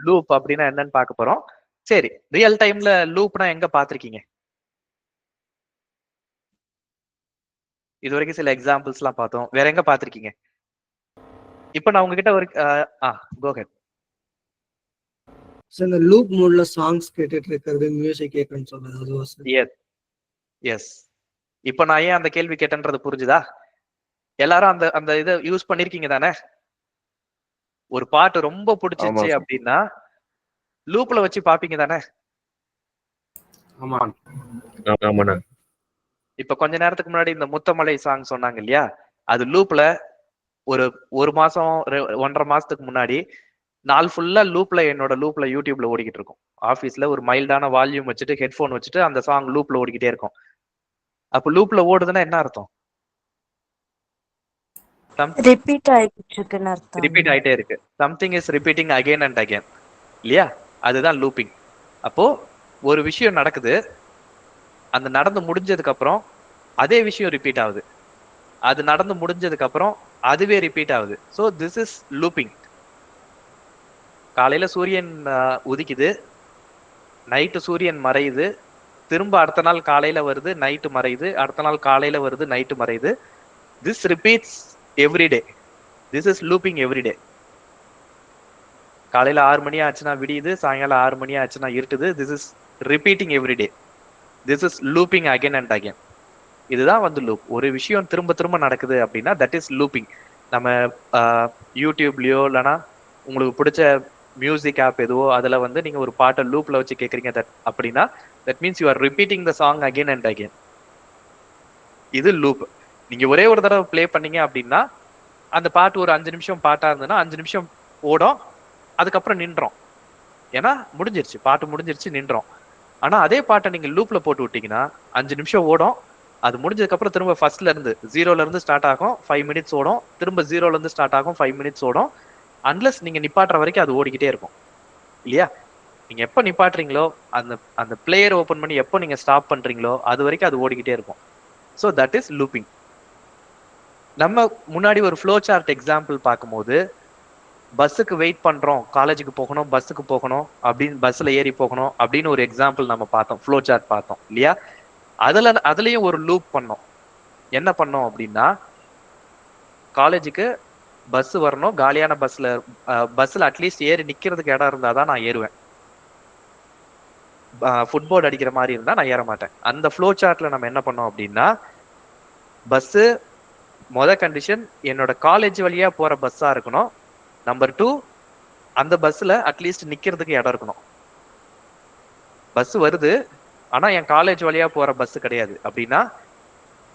Loop அப்படின்னா என்னன்னு பார்க்க போறோம். சரி, ரியல் டைம்ல லூப்னா எங்க பாத்திருக்கீங்க? இது வரைக்கும் சில எக்ஸாம்பிள்ஸ் எல்லாம் பார்த்தோம். வேற எங்க பாத்திருக்கீங்க? இப்ப நான் உங்ககிட்ட ஒரு கோ ஹெட். சார், இந்த லூப் மோட்ல சாங்ஸ் கேட்டுட்டு இருக்கிறது, மியூசிக் கேட்கணும்னு சொல்றது அதுவா சார்? எஸ். இப்ப நான் ஏன் அந்த கேள்வி கேட்டேன்றது புரிஞ்சுதா? எல்லாரும் அந்த அந்த இதை யூஸ் பண்ணிருக்கீங்க தானே? ஒரு பாட்டு ரொம்ப பிடிச்சிச்சு அப்படின்னா லூப்ல வச்சு பாப்பீங்க தானே? ஆமாண்ணா. இப்ப கொஞ்ச நேரத்துக்கு முன்னாடி இந்த முத்தமலை சாங் சொன்னாங்க இல்லையா, அது லூப்ல ஒரு மாசம் 1.5 மாசத்துக்கு முன்னாடி நாள் ஃபுல்லா என்னோட லூப்ல யூடியூப்ல ஓடிக்கிட்டு இருக்கும். ஆபீஸ்ல ஒரு மைல்டான வால்யூம் வச்சுட்டு ஹெட்போன் வச்சுட்டு அந்த சாங் லூப்ல ஓடிக்கிட்டே இருக்கும். அப்ப லூப்ல ஓடுதுன்னா என்ன அர்த்தம்? ரிப்பீட் ஆயிட்டே இருக்கு. Something is repeating again and again இல்லையா? அதுதான் லூப்பிங். அப்போ ஒரு விஷயம் நடக்குது, அந்த நடந்து முடிஞ்சதுக்கு அப்புறம் அதே விஷயம் ரிப்பீட் ஆகுது, அது நடந்து முடிஞ்சதுக்கு அப்புறம் அதுவே ரிப்பீட் ஆகுது. So this is looping. காலையில சூரியன் உதிக்குது, நைட்டு சூரியன் மறையுது, திரும்ப அடுத்த நாள் காலையில வருது, நைட்டு மறையுது, அடுத்த நாள் காலையில வருது, நைட்டு மறையுது. This repeats every day. This is looping every day. காலையில 6 மணி ஆச்சுன்னா விடியுது, சாயங்காலம் 6 மணி ஆச்சுன்னா இருட்டுது. This is repeating every day. This is looping again and again. இதுதான் வந்து லூப். ஒரு விஷயம் திரும்ப திரும்ப நடக்குது அப்படின்னா தட் இஸ் லூப்பிங். நம்ம யூடியூப்லயோ இல்லைன்னா உங்களுக்கு பிடிச்ச மியூசிக் ஆப் எதுவோ அதுல வந்து நீங்க ஒரு பாட்டை லூப்ல வச்சு கேட்குறீங்க அப்படின்னா that means you are repeating the song again and again. இது லூப். நீங்க ஒரே ஒரு தடவை பிளே பண்ணீங்க அப்படின்னா அந்த பாட்டு ஒரு 5 நிமிஷம் பாட்டா இருந்ததுன்னா 5 நிமிஷம் ஓடும், அதுக்கப்புறம் நின்றோம். ஏன்னா முடிஞ்சிருச்சு, பாட்டு முடிஞ்சிருச்சு, நின்றோம். ஆனா அதே பாட்டை நீங்க லூப்ல போட்டு விட்டீங்கன்னா 5 நிமிஷம் ஓடும், அது முடிஞ்சதுக்கு அப்புறம் திரும்ப ஃபர்ஸ்ட்ல இருந்து 0ல இருந்து ஸ்டார்ட் ஆகும், 5 மினிட்ஸ் ஓடும், திரும்ப 0ல இருந்து ஸ்டார்ட் ஆகும், 5 மினிட்ஸ் ஓடும். அன்லஸ் நீங்க நிப்பாட்டுற வரைக்கும் அது ஓடிக்கிட்டே இருக்கும் இல்லையா? நீங்க எப்ப நிப்பாட்டுறீங்களோ அந்த அந்த பிளேயர் ஓபன் பண்ணி எப்போ நீங்க ஸ்டாப் பண்றீங்களோ அது வரைக்கும் அது ஓடிக்கிட்டே இருக்கும். So that is looping. நம்ம முன்னாடி ஒரு ஃப்ளோ சார்ட் எக்ஸாம்பிள் பார்க்கும்போது பஸ்ஸுக்கு வெயிட் பண்றோம், காலேஜுக்கு போகணும், பஸ்ஸுக்கு போகணும் அப்படின்னு, பஸ்ல ஏறி போகணும் அப்படின்னு ஒரு எக்ஸாம்பிள் நம்ம பார்த்தோம், ஃப்ளோ சார்ட் பார்த்தோம் இல்லையா? அதுலயும் ஒரு லூப் பண்ணோம். என்ன பண்ணோம் அப்படின்னா, காலேஜுக்கு பஸ் வரணும், காலியான பஸ்ல அட்லீஸ்ட் ஏறி நிக்கிறதுக்கு இடம் இருந்தாதான் நான் ஏறுவேன். ஃபுட்போர்ட் அடிக்கிற மாதிரி இருந்தா நான் ஏற மாட்டேன். அந்த ஃப்ளோ சார்ட்ல நம்ம என்ன பண்ணோம் அப்படின்னா, பஸ் கண்டிஷன் என்னோட காலேஜ் வழியா போற பஸ்ஸா இருக்கணும். நம்பர் 2, அந்த பஸ்ல அட்லீஸ்ட் நிக்கிறதுக்கு இடம் இருக்கணும். பஸ் வருது ஆனா என் காலேஜ் வழியா போற பஸ் கிடையாது அப்படின்னா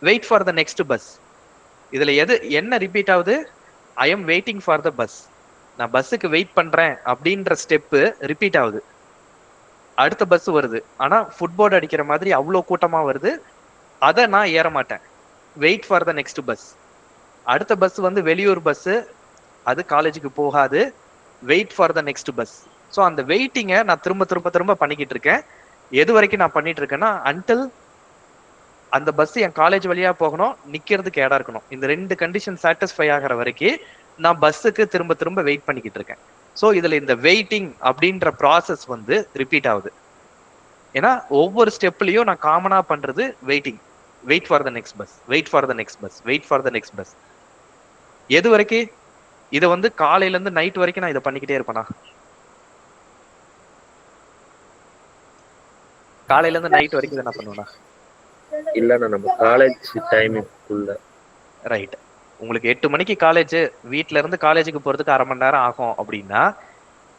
wait for the next bus. இதுல என்ன ரிப்பீட் ஆகுது? I am waiting for the bus. நான் பஸ்ஸுக்கு வெயிட் பண்றேன் அப்படின்ற ஸ்டெப்பு ரிப்பீட் ஆகுது. அடுத்த பஸ் வருது, ஆனா ஃபுட்போர்ட் அடிக்கிற மாதிரி அவ்வளோ கூட்டமா வருது, அதை நான் ஏற மாட்டேன். Wait for the next bus. அடுத்த பஸ் வந்து வெளியூர் பஸ், அது காலேஜுக்கு போகாது, wait for the next bus. So அந்த வெயிட்டிங்கை நான் திரும்ப திரும்ப திரும்ப பண்ணிக்கிட்டு இருக்கேன். எது வரைக்கும் நான் பண்ணிட்டு இருக்கேன்னா அன்டில் அந்த பஸ் என் காலேஜ் வழியா போகணும், நிக்கிறதுக்கு இடம் இருக்கணும். இந்த 2 கண்டிஷன் சாட்டிஸ்ஃபை ஆகிற வரைக்கும் நான் பஸ்ஸுக்கு திரும்ப திரும்ப வெயிட் பண்ணிக்கிட்டு இருக்கேன். ஸோ இதுல இந்த வெயிட்டிங் அப்படின்ற ப்ராசஸ் வந்து ரிப்பீட் ஆகுது. ஏன்னா ஒவ்வொரு ஸ்டெப்லயும் நான் காமனா பண்றது waiting. Wait for the next bus, wait for the next bus, wait for the next bus. எது வரைக்கும்? இதை வந்து காலையில இருந்து நைட் வரைக்கும் நான் இதை பண்ணிக்கிட்டே இருப்பேனா? காலையில இருந்து நைட் வரைக்கும் என்ன பண்ணுவேனா? இல்லண்ணா, நம்ம காலேஜ் டைமிங்குள்ள. ரைட். உங்களுக்கு 8 மணிக்கு காலேஜ், வீட்டுல இருந்து காலேஜுக்கு போறதுக்கு 1/2 மணி நேரம் ஆகும் அப்படின்னா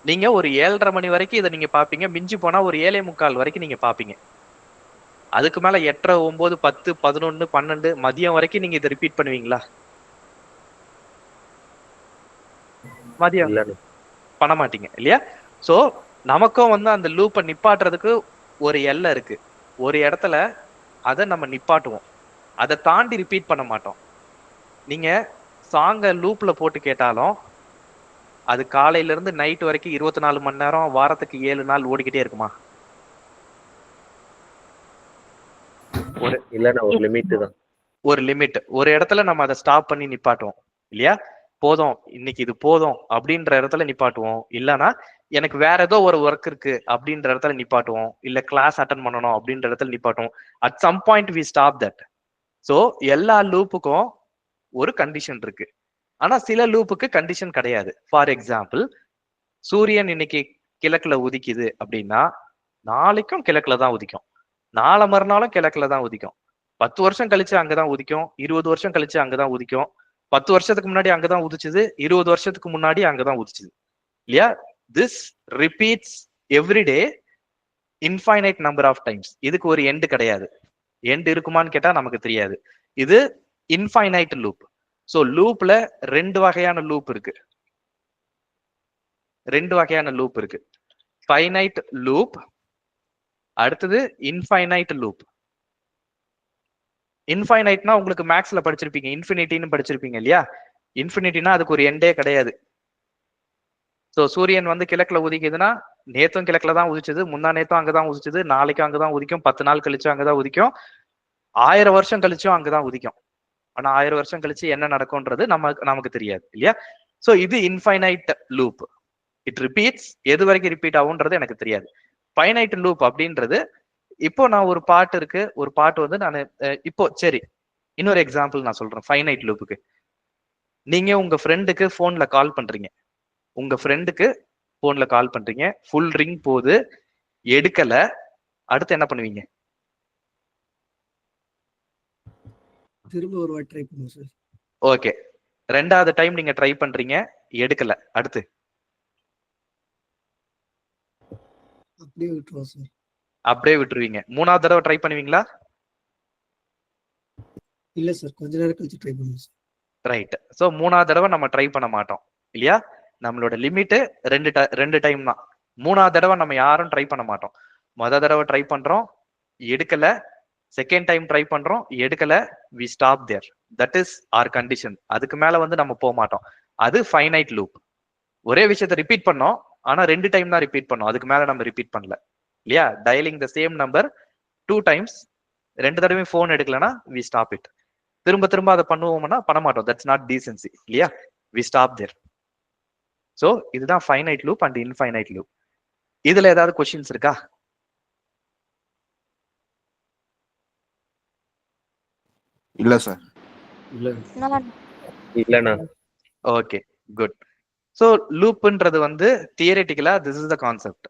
நீங்க ஒரு 7:30 மணி வரைக்கும் இதை நீங்க பாப்பீங்க. மிஞ்சி போனா ஒரு 7:45 வரைக்கும் நீங்க பாப்பீங்க. அதுக்கு மேல 8:30, 9, 10, 11, 12 மதியம் வரைக்கும் நீங்க இதை ரிப்பீட் பண்ணுவீங்களா? மதியம் பண்ண மாட்டீங்க இல்லையா? சோ நமக்கும் வந்து அந்த லூப்பை நிப்பாட்டுறதுக்கு ஒரு எல்லை இருக்கு. ஒரு இடத்துல அதை நம்ம நிப்பாட்டுவோம், அதை தாண்டி ரிப்பீட் பண்ண மாட்டோம். நீங்க சாங்க லூப்ல போட்டு கேட்டாலும் அது காலையில இருந்து நைட் வரைக்கும் 24 மணி நேரம், வாரத்துக்கு 7 நாள் ஓடிக்கிட்டே இருக்குமா? ஒரு லிமிட் தான். ஒரு லிமிட். ஒரு இடத்துல நம்ம அதை ஸ்டாப் பண்ணி நிப்பாட்டுவோம் இல்லையா? போதும், இன்னைக்கு இது போதும் அப்படின்ற இடத்துல நிப்பாட்டுவோம். இல்லைன்னா எனக்கு வேற ஏதோ ஒரு ஒர்க் இருக்கு அப்படின்ற இடத்துல நிப்பாட்டுவோம், இல்ல கிளாஸ் அட்டன் பண்ணணும் அப்படின்ற இடத்துல நிப்பாட்டுவோம். At some point we stop that. So எல்லா லூப்புக்கும் ஒரு கண்டிஷன் இருக்கு, ஆனா சில லூப்புக்கு கண்டிஷன் கிடையாது. ஃபார் எக்ஸாம்பிள், சூரியன் இன்னைக்கு கிழக்குல உதிக்குது அப்படின்னா நாளைக்கும் கிழக்குல தான் உதிக்கும், நாளை மறுநாளும் கிழக்குல தான் உதிக்கும், 10 வருஷம் கழிச்சு அங்கதான் உதிக்கும், 20 வருஷம் கழிச்சு அங்கதான் உதிக்கும், 10 வருஷத்துக்கு முன்னாடி அங்கதான் உதிச்சுது, 20 வருஷத்துக்கு முன்னாடி அங்கதான் உதிச்சுது இல்லையா? This repeats everyday infinite number of times. இதுக்கு ஒரு எண்டு கிடையாது. எண்ட் இருக்குமான்னு கேட்டா நமக்கு தெரியாது. இது இன்ஃபைனைட் லூப். ஸோ லூப்ல ரெண்டு வகையான லூப் இருக்கு. ஃபைனைட் லூப், அடுத்தது இன்ஃபைனைட் லூப். இன்ஃபைனைட்னா உங்களுக்கு மேக்ஸ்ல படிச்சிருப்பீங்க, இன்ஃபினிட்டின்னு படிச்சிருப்பீங்க இல்லையா? இன்ஃபினிட்டினா அதுக்கு ஒரு எண்டே கிடையாது. ஸோ சூரியன் வந்து கிழக்குல உதிக்குதுன்னா நேத்தும் கிழக்குல தான் உதிச்சது, முந்தா நேத்தும் அங்கதான் உதிச்சது, நாளைக்கும் அங்கதான் உதிக்கும், 10 நாள் கழிச்சும் அங்கதான் உதிக்கும், 1000 வருஷம் கழிச்சும் அங்கதான் உதிக்கும். ஆனா 1000 வருஷம் கழிச்சு என்ன நடக்கும்ன்றது நமக்கு தெரியாது இல்லையா? ஸோ இது இன்ஃபைனைட் லூப். It repeats. எது வரைக்கும் ரிப்பீட் ஆகும்ன்றது எனக்கு தெரியாது. ஃபைனைட் லூப் அப்படின்றது, இப்போ நான் ஒரு பாட்டு இருக்கு, ஒரு பாட்டு வந்து நான் இப்போ சரி இன்னொரு எக்ஸாம்பிள் நான் சொல்றேன் ஃபைனைட் லூப்புக்கு. நீங்க உங்க ஃப்ரெண்டுக்கு போன்ல கால் பண்றீங்க, ஃபுல் ரிங் போகுது, எடுக்கல, அடுத்து என்ன பண்ணுவீங்க? திரும்ப ஒரு வாட்டி ட்ரை பண்ணுவோம் சார். ஓகே, ரெண்டாவது டைம் நீங்க ட்ரை பண்றீங்க, எடுக்கல, அடுத்து அப்படியே விட்டுருவோம் சார். அப்படியே விட்டுருவீங்க. மூணாவது தடவை ட்ரை பண்ணுவீங்களா? இல்ல சார், கொஞ்ச நேரம் கழிச்சு ட்ரை பண்ணுவோம் சார். ரைட். ஸோ மூணாவது தடவை நம்ம ட்ரை பண்ண மாட்டோம் இல்லையா? நம்மளோட லிமிட் ரெண்டு டைம் தான். மூணாவது தடவை நம்ம யாரும் ட்ரை பண்ண மாட்டோம். மொதல் தடவை ட்ரை பண்றோம், எடுக்கல, செகண்ட் டைம் ட்ரை பண்றோம், எடுக்கல, we stop there. That is our condition. அதுக்கு மேல வந்து நம்ம போக மாட்டோம். அது ஃபைனைட் லூப். ஒரே விஷயத்த ரிப்பீட் பண்ணோம், ஆனா 2 டைம் தான் ரிப்பீட் பண்ணோம், அதுக்கு மேல நம்ம ரிப்பீட் பண்ணல இல்லையா? Dialing the same number 2 times, 2 தடவையும் போன் எடுக்கலனா வி ஸ்டாப் இட். திரும்ப திரும்ப அதை பண்ணுவோம்னா பண்ண மாட்டோம். தட்ஸ் நாட் டீசென்சி இல்லையா? We stop there. ஸோ இதுதான் finite loop and infinite loop. இதுல ஏதாவது கொஸ்டின்ஸ் இருக்கா? இல்ல சார். இல்லண்ணா. Okay, good. ஸோ லூப்ன்றது வந்து தியரிட்டிக்கலா திஸ் இஸ் த கான்செப்ட்.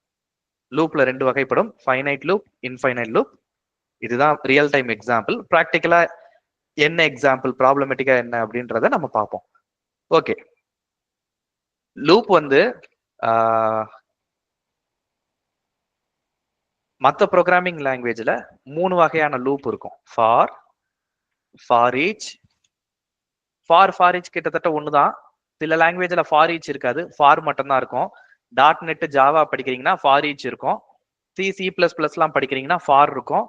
லூப்ல 2 வகைப்படும், ஃபைனைட் லூப், இன்ஃபைனைட் லூப். இதுதான் ரியல் டைம் எக்ஸாம்பிள். ப்ராக்டிக்கலா என்ன எக்ஸாம்பிள், ப்ராப்ளமேட்டிக்கா என்ன அப்படின்றத நம்ம பார்ப்போம். ஓகே, லூப் வந்து மற்ற ப்ரோக்ராமிங் லாங்குவேஜ்ல 3 வகையான லூப் இருக்கும். For each. ஃபார் ஈச் கிட்டத்தட்ட ஒண்ணுதான். சில லாங்குவேஜ்ல ஃபார் ஈச் இருக்காது, ஃபார் மட்டும் தான் இருக்கும். .NET ஜாவா படிக்கிறீங்கன்னா ஃபார் ஈச் இருக்கும். C++ எல்லாம் படிக்கிறீங்கன்னா ஃபார் இருக்கும்,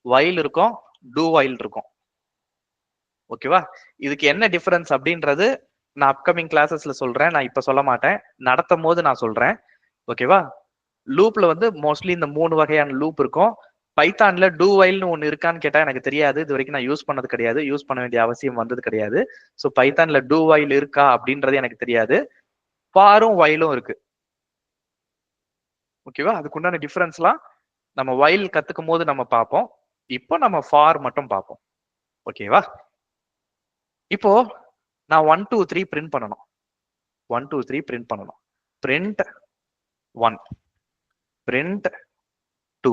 வைல் இருக்கும், டூ வைல் இருக்கும். ஓகேவா? இதுக்கு என்ன டிஃபரன்ஸ் அப்படின்றது நான் அப்கமிங் கிளாஸஸ்ல சொல்றேன், நான் இப்ப சொல்ல மாட்டேன், நடத்தும் போது நான் சொல்றேன். ஓகேவா? லூப்ல வந்து மோஸ்ட்லி இந்த 3 வகையான லூப் இருக்கும். பைத்தான்ல டூ வைல்னு ஒன்னு இருக்கான்னு கேட்டா எனக்கு தெரியாது, இது வரைக்கும் நான் யூஸ் பண்ணது கிடையாது, யூஸ் பண்ண வேண்டிய அவசியம் வந்தது கிடையாது. ஸோ பைத்தான்ல டூ வைல் இருக்கா அப்படின்றது எனக்கு தெரியாது. ஃபாரும் வைலும் இருக்கு. ஓகேவா? அதுக்குண்டான டிஃபரன்ஸ்லாம் நம்ம வைல் கத்துக்கும் போது நம்ம பார்ப்போம். இப்போ நம்ம ஃபார் மட்டும் பார்ப்போம். ஓகேவா? இப்போ நான் 1 2 3 பிரிண்ட் பண்ணணும். 1 2 3 பிரிண்ட் பண்ணணும். Print 1, print 2,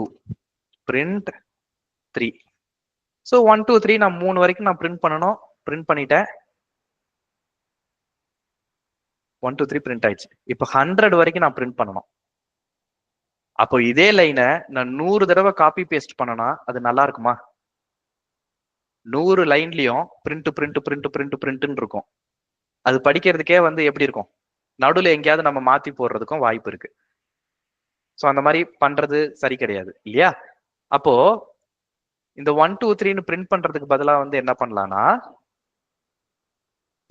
print 3. ஸோ 1 2 3 நான் 3 வரைக்கும் நான் பிரிண்ட் பண்ணணும். பிரிண்ட் பண்ணிட்டேன். 1 2 3 பிரிண்ட் ஆயிடுச்சு. இப்போ 100 வரைக்கும் நான் பிரிண்ட் பண்ணணும். அப்போ இதே லைனை நான் 100 தடவை காப்பி பேஸ்ட் பண்ணனா அது நல்லா இருக்குமா? 100 லைன்லயும் பிரிண்ட் பிரிண்ட் பிரிண்ட் பிரிண்ட் பிரிண்ட்னு இருக்கும். அது படிக்கிறதுக்கே வந்து எப்படி இருக்கும்? நடுவில் எங்கேயாவது நம்ம மாத்தி போடுறதுக்கும் வாய்ப்பு இருக்கு. ஸோ அந்த மாதிரி பண்றது சரி கிடையாது இல்லையா? அப்போ இந்த 1 2 3ன்னு பிரிண்ட் பண்றதுக்கு பதிலா வந்து என்ன பண்ணலாம்னா,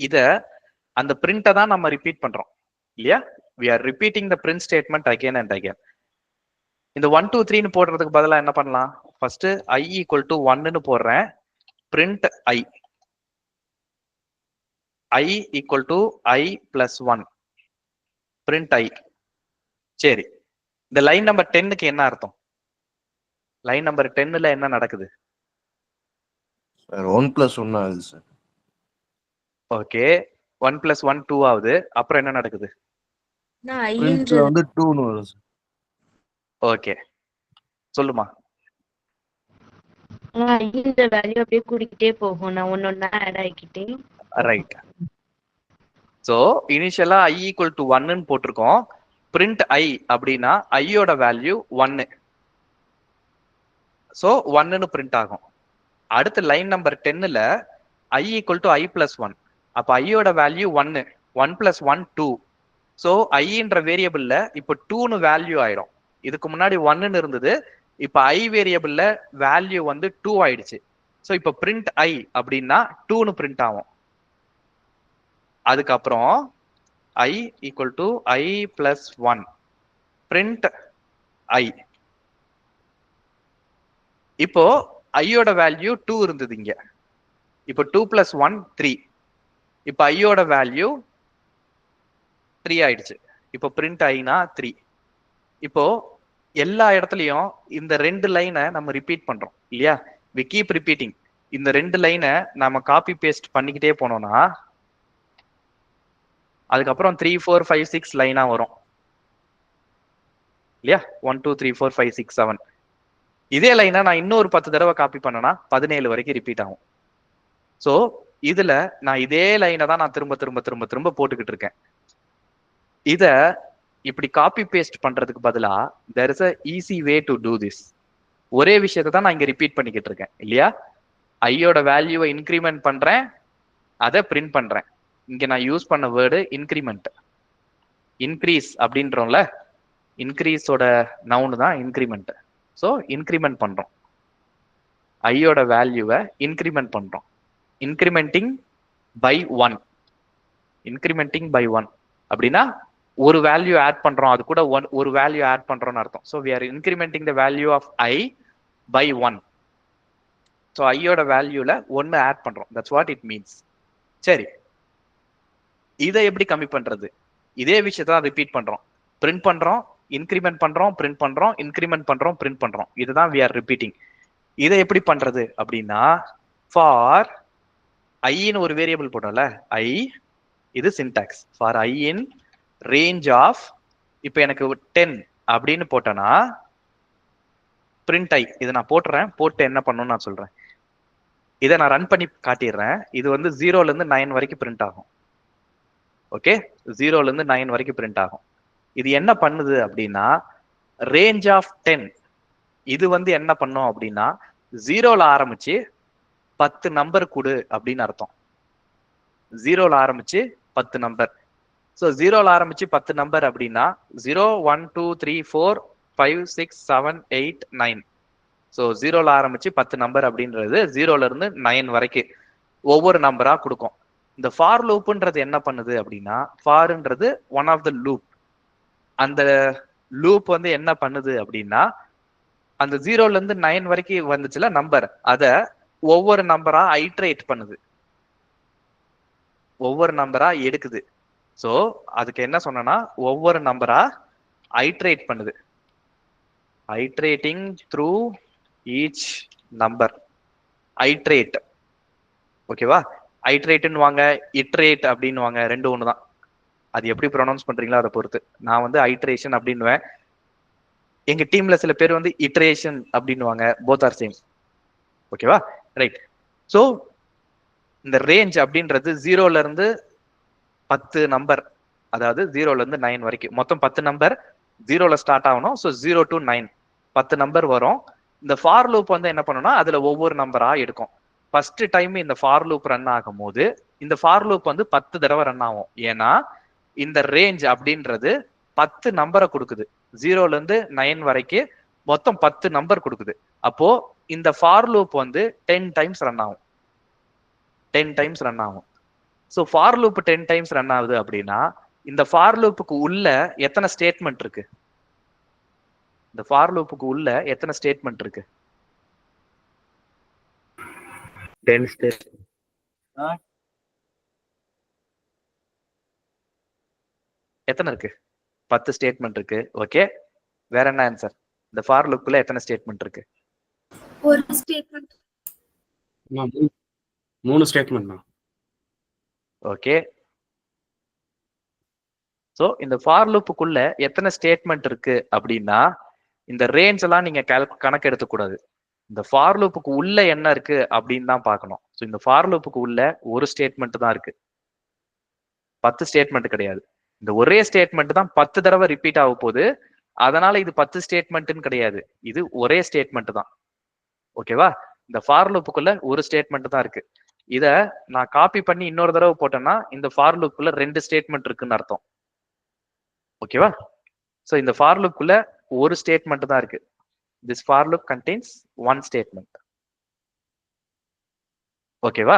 இத அந்த பிரிண்ட்டை தான் நம்ம ரிப்பீட் பண்றோம் இல்லையா? we are repeating the print statement again and again. இந்த 1 2 3ன்னு போடுறதுக்கு பதிலா என்ன பண்ணலாம்? ஃபர்ஸ்ட் i ஈக்குவல் டு 1ன்னு போடுறேன். Print i equal to i plus 1. Print i. சரி, இந்த லைன் நம்பர் 10க்கு என்ன அர்த்தம்? லைன் நம்பர் 10ல என்ன நடக்குது? சார் 1+1 ஆகுது சார். ஓகே, 1 + 1 2 ஆகுது. அப்புறம் என்ன நடக்குது? பிரிண்ட்ல வந்து 2ன்னு வரும் சார். ஓகே, சொல்லுமா. இந்த வேல்யூ அப்படியே கூடிக்கிட்டே போகும், நான் ஒன்னொன்னா ஆட் ஆகிக்கிட்டே. ரைட். ஸோ இனிஷியலா i = 1ன்னு போட்டிருக்கோம். பிரிண்ட் i அப்படின்னா ஐயோட வேல்யூ 1. ஸோ 1ன்னு பிரிண்ட் ஆகும். அடுத்து லைன் நம்பர் 10ல i = i + 1. அப்ப ஐயோட வேல்யூ 1. 1 + 1 2. ஸோ ஐன்ற வேரியபிள்ல இப்போ 2ன்னு வேல்யூ ஆயிடும். இதுக்கு முன்னாடி 1ன்னு இருந்தது, இப்ப i வேரியபிள்ல வேல்யூ வந்து 2 ஆயிடுச்சு. ஸோ இப்போ பிரிண்ட் i அப்படின்னா 2ன்னு பிரிண்ட் ஆகும். அதுக்கப்புறம் i = i + 1 print i. இப்போ ஐயோட வேல்யூ 2 இருந்தது இங்க. இப்போ 2 + 1 3. இப்போ ஐயோட வேல்யூ 3 ஆயிடுச்சு. இப்போ பிரிண்ட் ஐனா 3. இப்போ எல்லா இடத்துலயும் இந்த 2 லைனை நம்ம ரிப்பீட் பண்றோம் இல்லையா? we keep repeating. இந்த 2 லைனை நம்ம காப்பி பேஸ்ட் பண்ணிக்கிட்டே போனோம்னா அதுக்கப்புறம் 3 4 5 6 லைனா வரும் இல்லையா? 1 2 3 4 5 6 7. இதே லைனை நான் இன்னொரு 10 தடவை காப்பி பண்ணனா 17 வரைக்கும் ரிப்பீட் ஆகும். ஸோ இதுல நான் இதே லைனை தான் நான் திரும்ப திரும்ப திரும்ப திரும்ப போட்டுக்கிட்டு இருக்கேன். இத இப்படி காப்பி பேஸ்ட் பண்றதுக்கு பதிலா there is a easy way to do this. ஒரே விஷயத்தை தான் நான் இங்க ரிப்பீட் பண்ணிக்கிட்டு இருக்கேன் இல்லையா? ஐயோட வேல்யூவை இன்க்ரிமெண்ட் பண்றேன், அதை பிரிண்ட் பண்றேன். இங்க நான் யூஸ் பண்ண வேர்டு இன்க்ரிமெண்ட். இன்க்ரீஸ் அப்படின்றோம்ல, இன்க்ரீஸோட நவுன் தான் இன்க்ரிமெண்ட். ஸோ இன்க்ரிமெண்ட் பண்றோம், ஐயோட வேல்யூவை இன்க்ரிமெண்ட் பண்றோம். இன்க்ரிமெண்டிங் பை 1. இன்க்ரிமெண்டிங் பை 1 அப்படின்னா ஒரு வேல்யூ ஆட் பண்றோம், அது கூட ஒரு வேல்யூ ஆட் பண்றோம்னு அர்த்தம். So we are incrementing the value of i by 1. So ஐயோட வேல்யூல 1 ஆட் பண்றோம். That's what it means. சரி, இதை எப்படி கம்மி பண்றது? இதே விஷயத்தை தான் ரிப்பீட் பண்றோம். பிரிண்ட் பண்றோம், இன்க்ரிமெண்ட் பண்றோம், பிரிண்ட் பண்றோம், இன்க்ரிமெண்ட் பண்றோம், பிரிண்ட் பண்றோம். இதுதான் we are repeating. இதை எப்படி பண்றது அப்படின்னா, ஃபார் ஐன்னு ஒரு வேரியபிள் போட்டோம்ல, i, இது syntax. For i in range of, இப்போ எனக்கு 10 அப்படின்னு போட்டேன்னா பிரிண்ட் i. இதை நான் போட்டுறேன், போட்டு என்ன பண்ணணும்னு நான் சொல்றேன். இதை நான் ரன் பண்ணி காட்டிடுறேன். இது வந்து 0ல இருந்து 9 வரைக்கும் பிரிண்ட் ஆகும். ஓகே, 0ல இருந்து 9 வரைக்கும் பிரிண்ட் ஆகும். இது என்ன பண்ணுது அப்படின்னா ரேஞ்ச் ஆஃப் 10. இது வந்து என்ன பண்ணும் அப்படின்னா 0ல ஆரம்பிச்சு 10 நம்பர் கொடு அப்படின்னு அர்த்தம். 0ல ஆரம்பிச்சு 10 நம்பர். ஸோ 0ல ஆரம்பிச்சு 10 நம்பர் அப்படின்னா 0 1 2 3 4 5 6 7 8 9. ஸோ 0ல ஆரம்பிச்சு 10 நம்பர் அப்படின்றது 0ல இருந்து 9 வரைக்கும் ஒவ்வொரு நம்பரா கொடுக்கும். இந்த ஃபார் லூப்ன்றது என்ன பண்ணுது அப்படின்னா, ஃபார்ன்றது ஒன் ஆஃப் த லூப். அந்த லூப் வந்து என்ன பண்ணுது அப்படின்னா, அந்த 0ல இருந்து 9 வரைக்கும் வந்துச்சுல நம்பர், அத ஒவ்வொரு நம்பரா ஐட்ரேட் பண்ணுது, ஒவ்வொரு நம்பரா எடுக்குது. ஸோ அதுக்கு என்ன சொன்னா, ஒவ்வொரு நம்பரா ஐட்ரேட் பண்ணுது. ஐட்ரேட்டிங் த்ரூ ஈச் நம்பர். ஐட்ரேட், ஓகேவா? ஐட்ரேட்னு வாங்க, இட்ரேட் அப்படின்னு வாங்க, ரெண்டு ஒன்று தான். அது எப்படி ப்ரொனவுன்ஸ் பண்றீங்களோ அதை பொறுத்து. நான் வந்து ஐட்ரேஷன் அப்படின்னுவேன், எங்க டீம்ல சில பேர் வந்து இட்ரேஷன் அப்படின்னுவாங்க. Both are same. ஓகேவா? ரைட். ஸோ இந்த ரேஞ்ச் அப்படின்றது 0ல இருந்து 10 நம்பர், அதாவது 0ல இருந்து 9 வரைக்கும் மொத்தம் 10 நம்பர் 0ல ஸ்டார்ட் ஆகணும். ஸோ 0 to 9 10 நம்பர் வரும். இந்த ஃபார் லூப் வந்து என்ன பண்ணணும்னா அதுல ஒவ்வொரு நம்பரா எடுக்கும். ஃபர்ஸ்ட் டைம் இந்த ஃபார் லூப் ரன் ஆகும் போது இந்த ஃபார் லூப் வந்து 10 தடவை ரன் ஆகும். ஏன்னா இந்த ரேஞ்ச் அப்படின்றது 10 நம்பரை கொடுக்குது. 0ல இருந்து 9 வரைக்கும் மொத்தம் 10 நம்பர் கொடுக்குது. அப்போ இந்த ஃபார் லூப் வந்து 10 டைம்ஸ் ரன் ஆகும். 10 டைம்ஸ் ரன் ஆகும். So for loop 10 times run ஆகுது அப்படின்னா இந்த ஃபார் லூப்புக்கு உள்ள எத்தனை ஸ்டேட்மெண்ட் இருக்கு? இந்த ஃபார் லூப்புக்கு உள்ள எத்தனை ஸ்டேட்மெண்ட் இருக்கு? 10 ஸ்டேட். எத்தனை இருக்கு? 10 ஸ்டேட்மெண்ட் இருக்கு. ஓகே, வேற என்ன ஆன்சர்? இந்த ஃபார் லூப்ல எத்தனை ஸ்டேட்மெண்ட் இருக்கு? ஒரு ஸ்டேட்மெண்ட். 3 ஸ்டேட்மெண்ட். ஓகே, சோ இந்த ஃபார் லூப்புக்குள்ள எத்தனை ஸ்டேட்மெண்ட் இருக்கு அப்படின்னா இந்த ரேஞ்ச் எல்லாம் நீங்க கணக்கு எடுத்துக்கூடாது. இந்த ஃபார் லூப்புக்கு உள்ள என்ன இருக்கு அப்படின்னு தான் பார்க்கணும். ஸோ இந்த ஃபார் லூப்புக்கு உள்ள ஒரு ஸ்டேட்மெண்ட் தான் இருக்கு, 10 ஸ்டேட்மெண்ட் கிடையாது. இந்த ஒரே ஸ்டேட்மெண்ட் தான் 10 தடவை ரிப்பீட் ஆக போகுது. அதனால இது 10 ஸ்டேட்மெண்ட்னு கிடையாது, இது ஒரே ஸ்டேட்மெண்ட் தான். ஓகேவா? இந்த ஃபார் லூப்புக்குள்ள ஒரு ஸ்டேட்மெண்ட் தான் இருக்கு. இத நான் காப்பி பண்ணி இன்னொரு தடவை போட்டேன்னா இந்த ஃபார் லூப்புக்குள்ள 2 ஸ்டேட்மெண்ட் இருக்குன்னு அர்த்தம். ஓகேவா? சோ இந்த ஃபார் லூப்புக்குள்ள ஒரு ஸ்டேட்மெண்ட் தான் இருக்கு. This for loop contains one statement. ஓகேவா?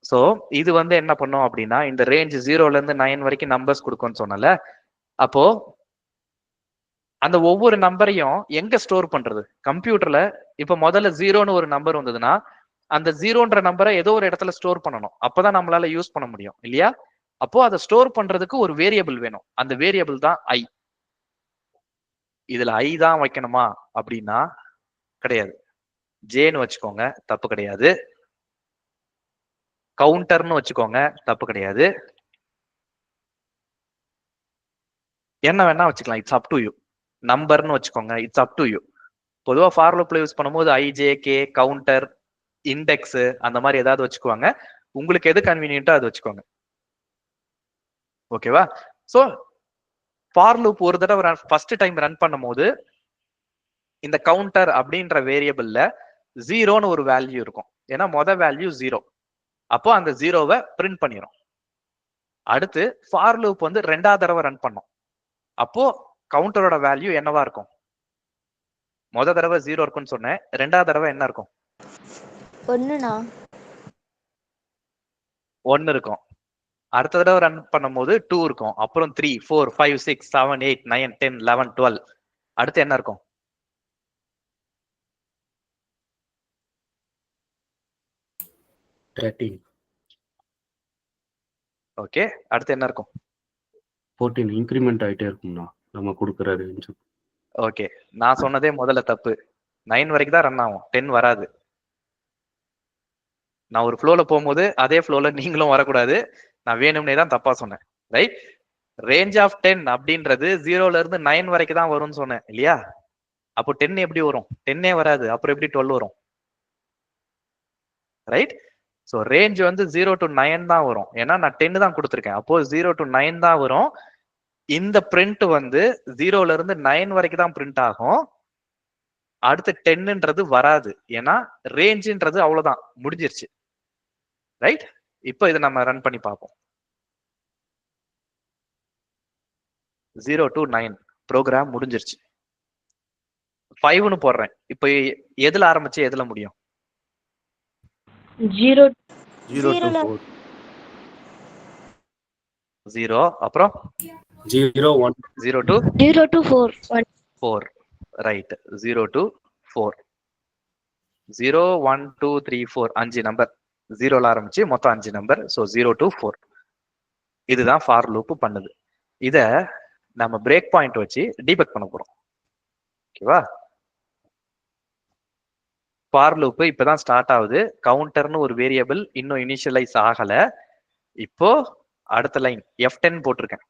சோ இது வந்து என்ன பண்ணும் அப்படின்னா இந்த ரேஞ்ச் 0ல இருந்து 9 வரைக்கும் நம்பர்ஸ் கொடுக்கும்னு சொன்னல. அப்போ அந்த ஒவ்வொரு நம்பரையும் எங்க ஸ்டோர் பண்றது? கம்ப்யூட்டர்ல இப்ப முதல்ல 0ன்னு ஒரு நம்பர் வந்ததுன்னா அந்த 0ன்ற நம்பரை ஏதோ ஒரு இடத்துல ஸ்டோர் பண்ணணும். அப்பதான் நம்மளால யூஸ் பண்ண முடியும் இல்லையா? அப்போ அதை ஸ்டோர் பண்றதுக்கு ஒரு வேரியபிள் வேணும். அந்த வேரியபிள் தான் ஐ. இதுல ஐ தான் வைக்கணுமா அப்படின்னா கிடையாது. ஜேன்னு வச்சுக்கோங்க, தப்பு கிடையாது. கவுண்டர்னு வச்சுக்கோங்க, தப்பு கிடையாது. என்ன வேணா வச்சுக்கலாம், இட்ஸ் அப் டு யூ. நம்பர்னு வச்சுக்கோங்க, இட்ஸ் அப் டு யூ. பொதுவா ஃபார் லூப்ல யூஸ் பண்ணும்போது I, J, K, counter, index அந்த மாதிரி ஏதாவது வச்சுக்குவாங்க. உங்களுக்கு எது கன்வீனியன்ட்டோ அது வச்சுக்கோங்க. ஓகேவா? சோ ஃபார் லூப் ஒரு தடவை ஃபர்ஸ்ட் டைம் ரன் பண்ணும்போது இந்த கவுண்டர் அப்படின்ற வேரியபிள்ல 0ன்னு ஒரு வேல்யூ இருக்கும். ஏன்னா மொதல் வேல்யூ 0. அப்போ அந்த 0வை பிரிண்ட் பண்ணிரும். அடுத்து ஃபார் லூப் வந்து 2வது தடவை ரன் பண்ணும். அப்போ கவுண்டரோட வேல்யூ என்னவா இருக்கும்? மொதல் தடவை 0 இருக்குன்னு சொன்னேன், 2வது தடவை என்ன இருக்கும்? 1 இருக்கும். அடுத்த தடவை ரன் பண்ணும்போது 2 இருக்கும். அப்புறம் 3, 4, 5, 6, 7, 8, 9, 10, 11, 12. அடுத்து என்ன இருக்கும்? 13. ஓகே, அடுத்து என்ன இருக்கும்? 14. இன்க்ரிமெண்ட் ஆயிட்டே இருக்கும்னா நம்ம கொடுக்குற ரேஞ்ச். ஓகே, நான் சொன்னதே முதல்ல தப்பு. 9 வரைக்கும் தான் ரன் ஆகும், 10 வராது. நான் ஒரு ஃப்ளோல போகும்போது அதே ஃப்ளோல நீங்களும் வரக்கூடாது. நான் வேணும்னே தான் தப்பா சொன்னேன். ரைட்? ரேஞ்ச் ஆஃப் 10 அப்படின்றது 0ல இருந்து 9 வரைக்கும் தான் வரும்னு சொன்னேன் இல்லையா? அப்போ 10 எப்படி வரும்? 10ஏ வராது, அப்புறம் எப்படி 12 வரும்? ரைட்? ஸோ ரேஞ்ச் வந்து 0 to 9 தான் வரும். ஏன்னா நான் 10 தான் கொடுத்துருக்கேன். அப்போ 0 to 9 தான் வரும். இந்த பிரிண்ட் வந்து 0ல இருந்து 9 வரைக்கும் தான் பிரிண்ட் ஆகும். அடுத்து 10ன்றது வராது. ஏன்னா ரேஞ்சுன்றது அவ்வளவுதான், முடிஞ்சிருச்சு. ரைட்? இப்போ இதை நம்ம ரன் பண்ணி பார்ப்போம். 0 to 9 ப்ரோக்ராம் முடிஞ்சிருச்சு. 5ன்னு போடுறேன். இப்போ எதுல ஆரம்பிச்சு எதுல முடியும்? 0 0 to 4. 0 அப்புறம் 0 1 0 to 0 to 4 4. Right. 0 to 4. 0 1 2 3 4 5 number. 0ல ஆரம்பிச்சு மொத்தம் 5 நம்பர். So 0 to 4. இதுதான் ஃபார் லூப் பண்ணுது. இத நம்ம பிரேக் பாயிண்ட் வச்சு டீபக் பண்ண போறோம். ஓகேவா? ஃபார் லூப் இப்பதான் ஸ்டார்ட் ஆகுது. கவுண்டர்னு ஒரு வேரியபிள் இன்னும் இனிஷியலைஸ் ஆகல. இப்போ அடுத்த லைன் F10 போட்டிருக்கேன்.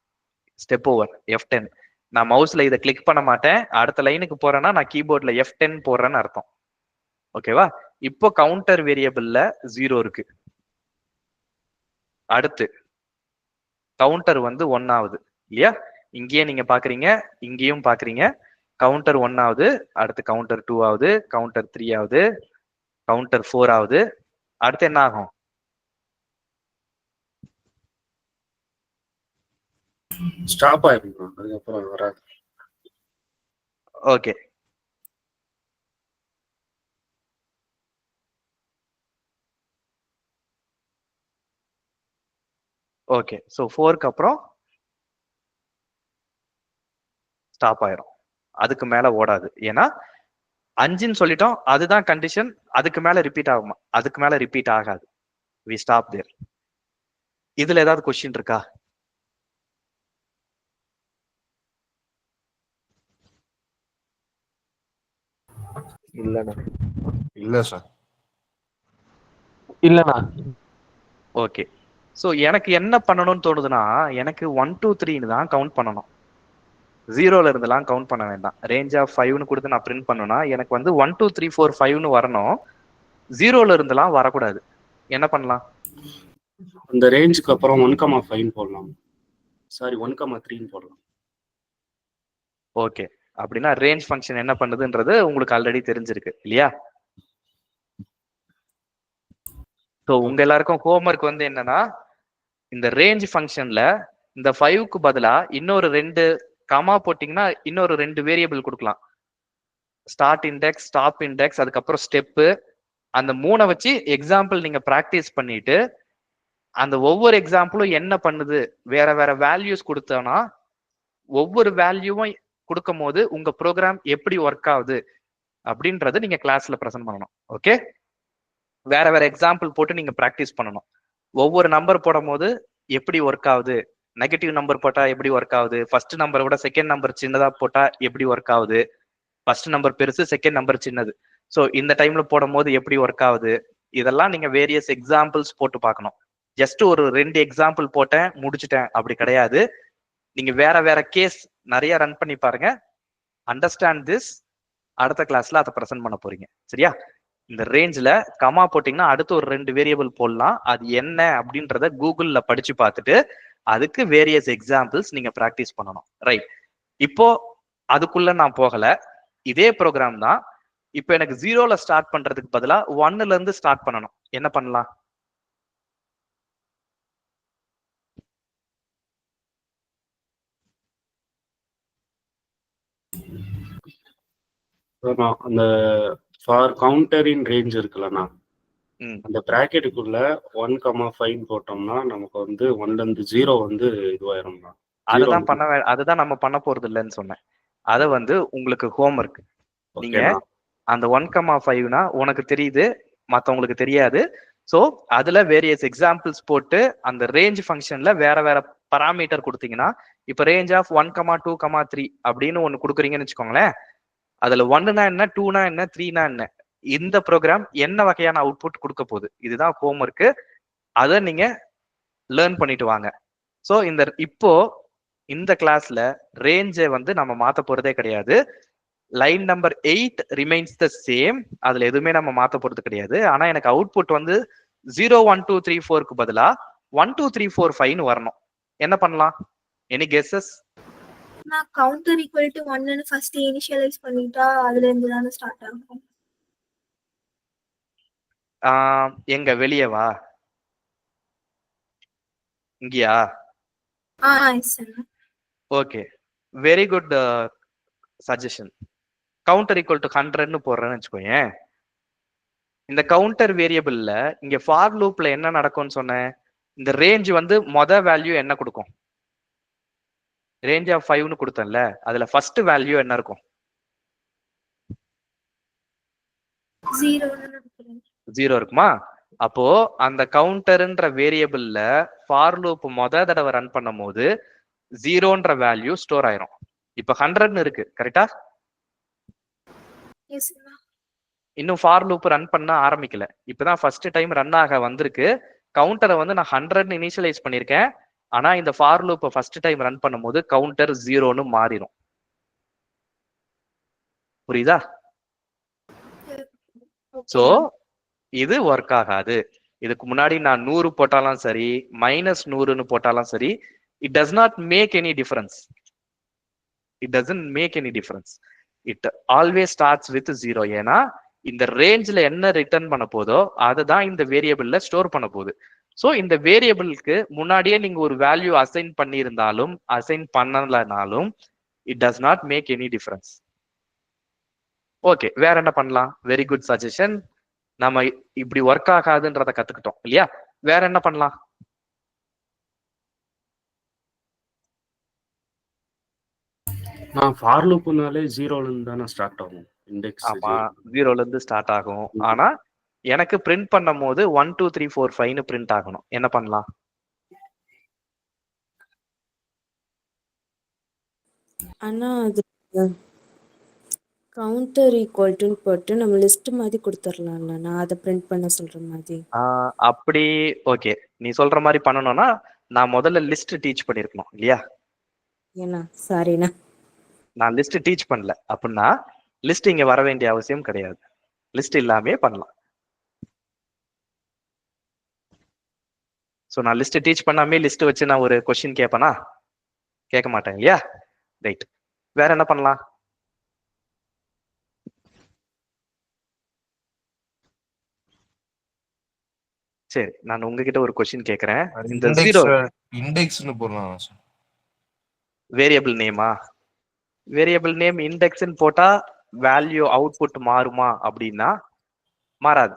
Step over F10. நான் மவுஸ்ல இதை கிளிக் பண்ண மாட்டேன். அடுத்த லைனுக்கு போறேன்னா நான் கீபோர்ட்ல F10 போடுறேன்னு அர்த்தம். ஓகேவா? இப்போ கவுண்டர் வேரியபிள்ல 0 இருக்கு. அடுத்து கவுண்டர் வந்து 1 ஆகுது இல்லையா? இங்கேயே நீங்க பாக்குறீங்க, இங்கேயும் பாக்குறீங்க. கவுண்டர் 1 ஆகுது, அடுத்து கவுண்டர் 2 ஆகுது, கவுண்டர் 3 ஆகுது, கவுண்டர் 4 ஆகுது. அடுத்து என்ன ஆகும்? ஸ்டாப் ஆயிடும். அதுக்கப்புறம் வராது. Okay, okay. ஸோ 4க்கு அப்புறம் ஸ்டாப் ஆயிரும். அதுக்கு மேல ஓடாது. ஏன்னா 5ன்னு சொல்லிட்டோம், அதுதான் கண்டிஷன். அதுக்கு மேல ரிப்பீட் ஆகுமா? அதுக்கு மேல ரிப்பீட் ஆகாது. We stop there. இதுல ஏதாவது கொஸ்டின் இருக்கா? இல்லண்ணா. இல்ல சார். இல்லண்ணா. ஓகே. ஸோ எனக்கு என்ன பண்ணணும்னு தோணுதுன்னா, எனக்கு 1 2 3ன்னு தான் கவுண்ட் பண்ணணும். 0ல இருந்தெல்லாம் கவுண்ட் பண்ண வேண்டாம். ரேஞ்ச் ஆஃப் 5ன்னு கொடுத்து நான் பிரிண்ட் பண்ணணும்னா எனக்கு வந்து 1 2 3 4 5ன்னு வரணும். 0ல இருந்தெல்லாம் வரக்கூடாது. என்ன பண்ணலாம்? அந்த ரேஞ்சுக்கு அப்புறம் 1,5 போடலாம். சாரி 1,3 போடலாம். ஓகே. அப்படின்னா ரேஞ்ச் ஃபங்க்ஷன் என்ன பண்ணுதுன்றது உங்களுக்கு ஆல்ரெடி தெரிஞ்சிருக்கு இல்லையா? ஸோ உங்க எல்லாருக்கும் ஹோம்ஒர்க் வந்து என்னன்னா, இந்த ரேஞ்ச் ஃபங்க்ஷன்ல இந்த 5க்கு பதிலா இன்னொரு 2 கமா போட்டிங்கன்னா இன்னொரு 2 வேரியபிள் கொடுக்கலாம். ஸ்டார்ட் இண்டெக்ஸ், ஸ்டாப் இண்டெக்ஸ், அதுக்கப்புறம் ஸ்டெப்பு. அந்த 3 வச்சு எக்ஸாம்பிள் நீங்க ப்ராக்டிஸ் பண்ணிட்டு அந்த ஒவ்வொரு எக்ஸாம்பிளும் என்ன பண்ணுது, வேற வேற வேல்யூஸ் கொடுத்தோம்னா ஒவ்வொரு வேல்யூவும் கொடுக்கும் போது உங்க ப்ரோக்ராம் எப்படி ஒர்க் ஆகுது அப்படின்றத நீங்க கிளாஸ்ல ப்ரெசென்ட் பண்ணணும். ஓகே, வேற வேற எக்ஸாம்பிள் போட்டு நீங்க ப்ராக்டிஸ் பண்ணணும். ஒவ்வொரு நம்பர் போடும் போது எப்படி ஒர்க் ஆகுது, நெகட்டிவ் நம்பர் போட்டா எப்படி ஒர்க் ஆகுது, ஃபர்ஸ்ட் நம்பரை விட செகண்ட் நம்பர் சின்னதா போட்டா எப்படி ஒர்க் ஆகுது, ஃபர்ஸ்ட் நம்பர் பெருசு செகண்ட் நம்பர் சின்னது, ஸோ இந்த டைம்ல போடும் போது எப்படி ஒர்க் ஆகுது, இதெல்லாம் நீங்க வேரியஸ் எக்ஸாம்பிள்ஸ் போட்டு பார்க்கணும். ஜஸ்ட் ஒரு 2 எக்ஸாம்பிள் போட்டேன் முடிச்சுட்டேன் அப்படி கிடையாது. நீங்க வேற வேற கேஸ் நிறைய ரன் பண்ணி பாருங்க. Understand this. அடுத்த கிளாஸ்ல அதை ப்ரெசென்ட் பண்ண போறீங்க. சரியா? இந்த ரேஞ்சில் கமா போட்டிங்கன்னா அடுத்து ஒரு 2 வேரியபிள் போடலாம். அது என்ன அப்படின்றத கூகுள்ல படிச்சு பார்த்துட்டு அதுக்கு வேரியஸ் எக்ஸாம்பிள்ஸ் நீங்க ப்ராக்டிஸ் பண்ணணும். ரைட், இப்போ அதுக்குள்ள நான் போகல. இதே ப்ரோக்ராம் தான். இப்போ எனக்கு 0ல ஸ்டார்ட் பண்றதுக்கு பதிலா 1ல இருந்து ஸ்டார்ட் பண்ணணும். என்ன பண்ணலாம்? அந்த ஃபார் கவுண்டரின் ரேஞ்ச் இருக்குல்லண்ணா, அந்த பிராக்கெட்டுக்குள்ள 1,5 போட்டோம்னா நமக்கு வந்து 1ல இருந்து 0 வந்து இதுவாயிரும்ண்ணா. அதுதான் நம்ம பண்ண போறது இல்லைன்னு சொன்னேன். அதை வந்து உங்களுக்கு ஹோம்ஒர்க். நீங்க அந்த 1,5னா உனக்கு தெரியுது, மற்றவங்களுக்கு தெரியாது. ஸோ அதுல வேரியஸ் எக்ஸாம்பிள்ஸ் போட்டு அந்த ரேஞ்ச் ஃபங்க்ஷன்ல வேற வேற பராமீட்டர் கொடுத்தீங்கன்னா, இப்போ ரேஞ்ச் ஆஃப் 1, 2, 3 அப்படின்னு ஒன்று கொடுக்குறீங்கன்னு வச்சுக்கோங்களேன். அதுல 1னா என்ன, 2னா என்ன, 3னா என்ன, இந்த ப்ரோக்ராம் என்ன வகையான அவுட்புட் கொடுக்க போகுது, இதுதான் ஹோம்ஒர்க்கு. அதை நீங்க லேர்ன் பண்ணிட்டு வாங்க. ஸோ இப்போ இந்த கிளாஸ்ல ரேஞ்சை வந்து நம்ம மாத்த போறதே கிடையாது. Line number 8 remains the same. அதுல எதுவுமே நம்ம மாத்த போறது கிடையாது. ஆனா எனக்கு அவுட்புட் வந்து 0 1 2 3 4க்கு பதிலா 1 2 3 4 5ன்னு வரணும். என்ன பண்ணலாம்? Any guesses? நான் கவுண்டர் ஈக்குவல் டு 1ன்னு ஃபர்ஸ்ட் இனிஷியலைஸ் பண்ணிட்டா அதுல இருந்து தான ஸ்டார்ட் ஆகும். எங்க வெளியவா? இங்கயா? Okay, very good suggestion. Counter equal to 100ன்னு போடுறேன்னு வச்சுக்கோயேன். இந்த கவுண்டர் வேரியபிள்ல இங்க ஃபார் லூப்ல என்ன நடக்கும்னு சொன்னேன்? இந்த ரேஞ்ச் வந்து வேல்யூ என்ன கொடுக்கும்? ரேஞ்ச் ஆஃப் 5ன்னு கொடுத்தேன்ல, அதுல ஃபர்ஸ்ட் வேல்யூ என்ன இருக்கும்? 0 இருக்குமா? அப்போ அந்த கவுண்டர்ன்ற வேரியபிள்ல ஃபார் லூப் தடவை ரன் பண்ணும் போது 0ன்ற வேல்யூ ஸ்டோர் ஆயிரும். இப்ப 100ன்னு இருக்கு, கரெக்டா? இன்னும் ஃபார் லூப் ரன் பண்ண ஆரம்பிக்கல. இப்பதான் ஃபர்ஸ்ட் டைம் ரன் ஆக வந்திருக்கு. கவுண்டரை வந்து நான் 100ன்னு இனிஷியலைஸ் பண்ணிருக்கேன். ஆனா இந்த for loop first time run பண்ணும்போது கவுண்டர் 0ன்னு மாறிடும். புரியுதா? சோ இது ஒர்க் ஆகாது. இதுக்கு முன்னாடி நான் 100 போட்டாலும் சரி, -100ன்னு போட்டாலும் சரி, it does not make any difference. It doesn't make any difference. It always starts with 0. ஏன்னா இந்த ரேஞ்ச்ல என்ன ரிட்டர்ன் பண்ண போதோ அதை தான் இந்த வேரியபிள்ல ஸ்டோர் பண்ண போகுது. ஸோ இந்த வேரியபிளுக்கு முன்னாடியே நீங்க ஒரு வேல்யூ அசைன் பண்ணியிருந்தாலும் அசைன் பண்ணலனாலும் it does not make any difference. Okay, வேற என்ன பண்ணலாம்? Very good suggestion. நம்ம இப்படி ஒர்க் ஆகாதுன்றத கத்துக்கிட்டோம் இல்லையா? வேற என்ன பண்ணலாம்? ஃபார் லூப்னாலே 0ல இருந்து தான ஸ்டார்ட் ஆகும் இண்டெக்ஸ். ஆமா, 0ல இருந்து ஸ்டார்ட் ஆகும். ஆனா எனக்கு பிரிண்ட் பண்ணும் போது 1 2 3 4 5ன்னு பிரிண்ட் ஆகணும். என்ன பண்ணலாம்? ஆனா அது கவுண்டர் ஈக்குவல் போட்டு நம்ம லிஸ்ட் மாதிரி கொடுத்துடலாம்ல, நான் அதை பிரிண்ட் பண்ண சொல்ற மாதிரி. அப்படி ஓகே, நீ சொல்ற மாதிரி பண்ணணும்னா நான் முதல்ல லிஸ்ட் டீச் பண்ணிருக்கணும் இல்லையா? ஏன்னா சாரிண்ணா, நான் லிஸ்ட் டீச் பண்ணல அப்படின்னா லிஸ்ட் இங்க வர வேண்டிய அவசியம் கிடையாது. லிஸ்ட் இல்லாமே பண்ணலாம். ஸோ நான் லிஸ்ட் டீச் பண்ணாமே லிஸ்ட் வச்சு நான் ஒரு கொஸ்டின் கேட்பேனா? கேட்க மாட்டேன் இல்லையா? ரைட். வேற என்ன பண்ணலாம்? சரி, நான் உங்ககிட்ட ஒரு கொஸ்டின் கேட்கறேன். இந்த ஜீரோ இண்டெக்ஸ்னு போடலாம் சார். வேரியபிள் நேமா? வேரியபிள் நேம் இண்டெக்ஸ்ன்னு போட்டா வேல்யூ அவுட்புட் மாறுமா அப்படின்னா மாறாது.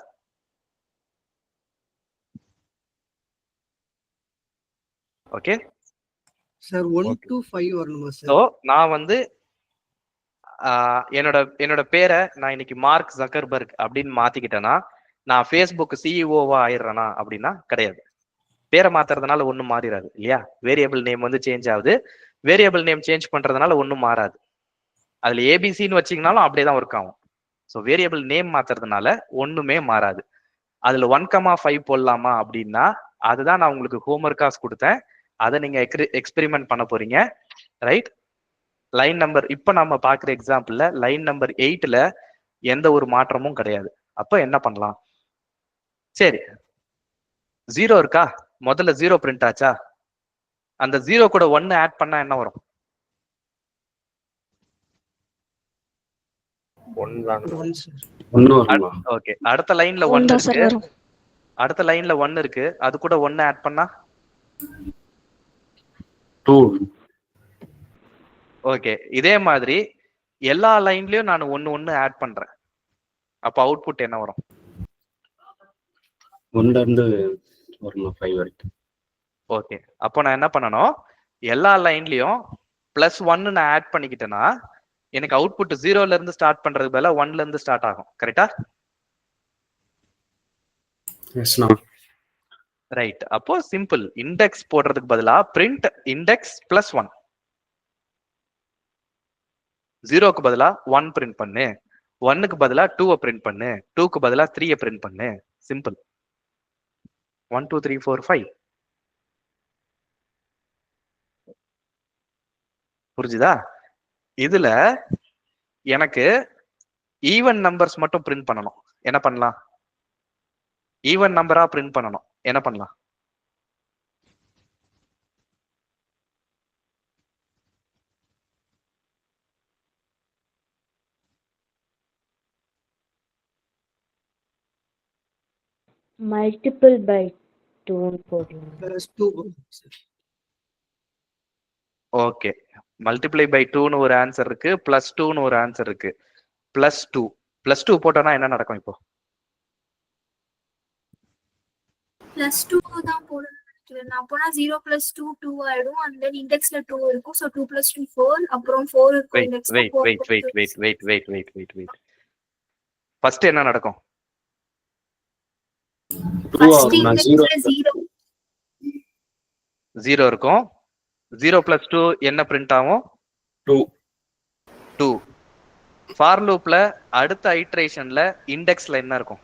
ஓகே சார் 1 to 5 வரணுமா ஸோ சார்? நான் வந்து என்னோட பேரை நான் இன்னைக்கு மார்க் ஜக்கர்பர்க் அப்படின்னு மாத்திக்கிட்டேன்னா நான் ஃபேஸ்புக் சிஇஓவா ஆயிடுறேனா அப்படின்னா கிடையாது. பேரை மாத்துறதுனால ஒன்றும் மாறிடாது இல்லையா? வேரியபிள் நேம் வந்து சேஞ்ச் ஆகுது. வேரியபிள் நேம் சேஞ்ச் பண்றதுனால ஒன்றும் மாறாது. அதுல ஏபிசின்னு வச்சிங்கனாலும் அப்படியே தான் ஒர்க் ஆகும். ஸோ வேரியபிள் நேம் மாத்துறதுனால ஒண்ணுமே மாறாது. அதுல 1,5 போடலாமா அப்படின்னா அதுதான் நான் உங்களுக்கு ஹோம்ஒர்க்காஸ் கொடுத்தேன். அதை நீங்க எக்ஸ்பெரிமெண்ட் பண்ண போறீங்க. ரைட். லைன் நம்பர் இப்ப நம்ம பாக்குற எக்ஸாம்பிள்ல லைன் நம்பர் 8ல எந்த ஒரு மாற்றமும் கிடையாது. அப்ப என்ன பண்ணலாம்? சரி, 0 இருக்கா? முதல்ல 0 பிரிண்ட் ஆச்சா? அந்த 0 கூட 1 ஆட் பண்ணா என்ன வரும்? 1 தான். 1 சார். 1 வருமா? ஓகே, அடுத்த லைன்ல 1 இருக்கு. அடுத்த லைன்ல 1 இருக்கு. அது கூட 1 ஆட் பண்ணா 2. ஓகே, இதே மாதிரி எல்லா லைன்லயும் நான் 1 ஆட் பண்றேன். அப்ப அவுட்புட் என்ன வரும்? 1ல இருந்து வரணும் 5 வரைக்கும். ஓகே, அப்போ நான் என்ன பண்ணணும்? எல்லா லைன்லயும் +1 நான் ஆட் பண்ணிக்கிட்டேன்னா எனக்கு அவுட்புட் 0ல இருந்து ஸ்டார்ட் பண்றதுக்கு பதிலா 1ல இருந்து ஸ்டார்ட் ஆகும். கரெக்டா? எஸ்ண்ணா. ரைட். அப்போ சிம்பிள். இண்டெக்ஸ் போடுறதுக்கு பதிலா பிரிண்ட் இண்டெக்ஸ் +1. 0க்கு பதிலா 1 பிரிண்ட் பண்ணு, 1க்கு பதிலா 2 பிரிண்ட் பண்ணு, 2க்கு பதிலா 3 பிரிண்ட் பண்ணு. சிம்பிள். 1 2 3 4 5. புரிஞ்சுதா? இதுல எனக்கு ஈவன் நம்பர்ஸ் மட்டும் பிரிண்ட் பண்ணணும். என்ன பண்ணலாம்? ஈவன் நம்பரா பிரிண்ட் பண்ணணும். என்ன பண்ணலாம்? மல்டிபிள் பை 2 போடலாம். +2 போடணும் சார். ஓகே, மல்டிப்ளை பை 2ன்னு ஒரு ஆன்சர் இருக்கு, +2ன்னு ஒரு ஆன்சர் இருக்கு. +2 போட்டோம்னா என்ன நடக்கும்? இப்போ +2 தான் போடணும்னு நினைக்கிறேன். அப்போனா 0 + 2 2 ஆயிடும். and then indexல 2 இருக்கும். so 2 + 2 4. அப்புறம் 4 இருக்கும் indexல. வெயிட். ஃபர்ஸ்ட் என்ன நடக்கும்? 2 First வரும்ண்ணா. indexல 0. 0 இருக்கும். 0 + 2 என்ன பிரிண்ட் ஆகும்? 2. ஃபார் லூப்ல அடுத்த ஐட்ரேஷன்ல இண்டெக்ஸ்ல என்ன இருக்கும்?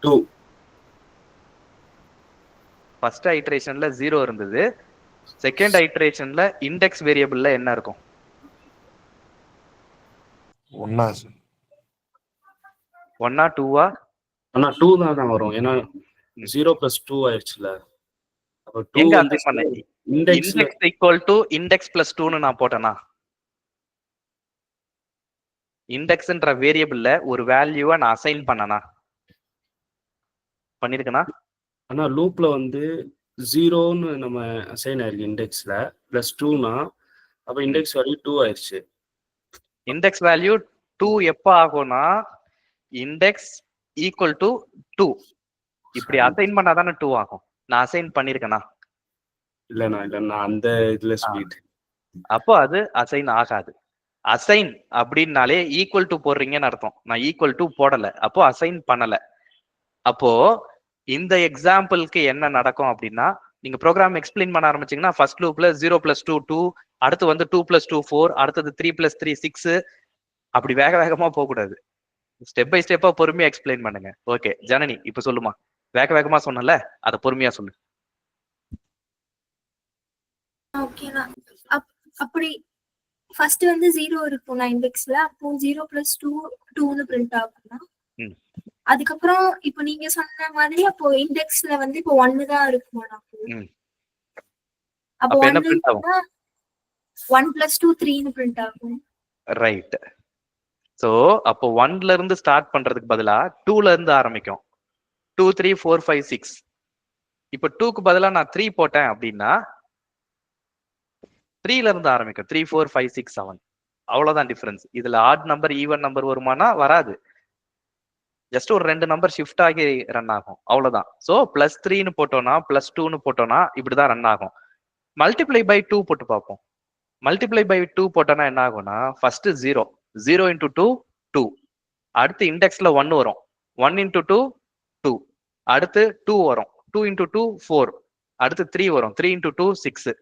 2. ஃபர்ஸ்ட் ஐட்ரேஷன்ல 0 இருந்தது. செகண்ட் ஐட்ரேஷன்ல இண்டெக்ஸ் வேரியபிள்ல என்ன இருக்கும்? 1 சார். 1 2 ஆனா 2 தான் வரும். ஏன்னா 0 + 2 ஆயிடுச்சுல. அப்ப 2 எங்க வந்து அசைன் பண்ண? இண்டெக்ஸ்ல இண்டெக்ஸ் ஈக்குவல் டு இண்டெக்ஸ் +2ன்னு நான் போட்டேனா? இண்டெக்ஸ்ன்ற வேரியபிள்ல ஒரு வேல்யூவை நான் அசைன் பண்ணனா? பண்ணிருக்கனா? ஆனா லூப்ல வந்து 0ன்னு நம்ம அசைன் ஆயிருக்கு இண்டெக்ஸ்ல. +2னா அப்ப இண்டெக்ஸ் வேல்யூ 2 ஆயிடுச்சு. இண்டெக்ஸ் வேல்யூ 2 எப்ப ஆகும்னா இண்டெக்ஸ் ஈக்குவல் டு 2 இப்படி அசைன் பண்ணாதானே 2 ஆகும். நான் அசைன் பண்ணிருக்கேனா? இல்லண்ணா அந்த இதுல ஸ்பீட். அப்போ அது அசைன் ஆகாது. அசைன் அப்படின்னாலே ஈக்குவல் டு போடுறீங்கன்னு அர்த்தம். நான் ஈக்குவல் டு போடல, அப்போ அசைன் பண்ணல. அப்போ இந்த எக்ஸாம்பிளுக்கு என்ன நடக்கும் அப்படின்னா, நீங்க ப்ரோக்ராம் எக்ஸ்பிளைன் பண்ண ஆரம்பிச்சீங்கன்னா ஃபர்ஸ்ட் லூப்ல 0 + 2 2, அடுத்து வந்து 2 + 2 4, அடுத்தது 3 + 3 6, அப்படி வேக வேகமா போக கூடாது. ஸ்டெப் பை ஸ்டெப்பா பொறுமையா எக்ஸ்பிளைன் பண்ணுங்க. ஓகே ஜனனி இப்ப சொல்லுமா. வேக வேகமா சொன்னல அத பொறுமையா சொல்லு. ஓகேண்ணா. அப்படி ஃபர்ஸ்ட் வந்து 0 இருக்கும்ண்ணா இண்டெக்ஸ்ல. அப்போ 0 + 2 2ன்னு பிரிண்ட் ஆகும்ண்ணா. அதுக்கப்புறம் இப்போ நீங்க சொன்ன மாதிரி அப்போ இண்டெக்ஸ்ல வந்து இப்போ 1 தான் இருக்கும்ண்ணா. அப்போ 1 இருக்குன்னா 1 + 2 3ன்னு பிரிண்ட் ஆகும். ரைட். சோ அப்போ 1ல இருந்து ஸ்டார்ட் பண்றதுக்கு பதிலா 2ல இருந்து ஆரம்பிக்கும். 2 3 4 5 6. இப்போ 2க்கு பதிலா நான் 3 போட்டேன் அப்படின்னா 3ல இருந்து ஆரம்பிக்கும். 3 4 5 6 7. அவ்வளவுதான் டிஃபரன்ஸ். இதுல ஆட் நம்பர் ஈவன் நம்பர் வருமானா வராது. ஜஸ்ட் ஒரு 2 நம்பர் ஷிஃப்ட் ஆகி ரன் ஆகும். அவ்வளவுதான். சோ +3ன்னு போட்டோம்னா +2ன்னு போட்டோம்னா இப்படிதான் ரன் ஆகும். மல்டிப்ளை பை 2 போட்டு பார்ப்போம். மல்டிப்ளை பை 2 போட்டோம்னா என்ன ஆகும்னா ஃபர்ஸ்ட் 0 0 × 2 2. அடுத்து இண்டெக்ஸ்ல 1 வரும். 1 × 2 2. அடுத்து 2 வரும். 2 × 2 4. அடுத்து 3 வரும். 3 × 2 6.